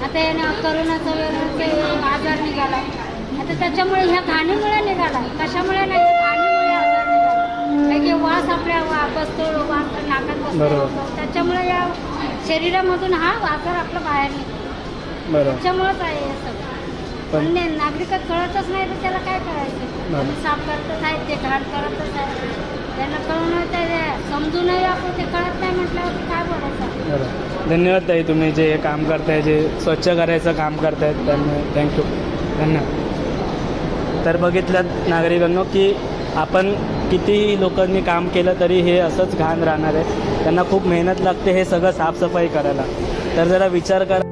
आता याने करोनाचा आजार निघाला, आता त्याच्यामुळे ह्या घाणीमुळे निघाला. कशामुळे नाही, घाणीमुळे आजार निघाला. काही की वास आपल्या बसतो, नाकात बसतो, त्याच्यामुळे या शरीरामधून हा आजार आपला बाहेर निघतो. त्याच्यामुळेच आहे हे सगळं. पण नागरिकात कळतच नाही तर त्याला काय करायचं. साफ करतच आहेत, ते घाण करतच आहे. त्यांना कळून समजूनही आपण ते कळत नाही म्हटल्यावर काय बोलायचं. धन्यवाद ताई, तुम्ही जे काम करताय, जे स्वच्छ करायचं काम करतायत त्यांना थँक्यू, धन्यवाद. तर बघितलं नागरिकांनो की आपण कितीही लोकांनी काम केलं तरी हे असंच घाण राहणार आहे. त्यांना खूप मेहनत लागते हे सगळं साफसफाई करायला. तर जरा विचार करा.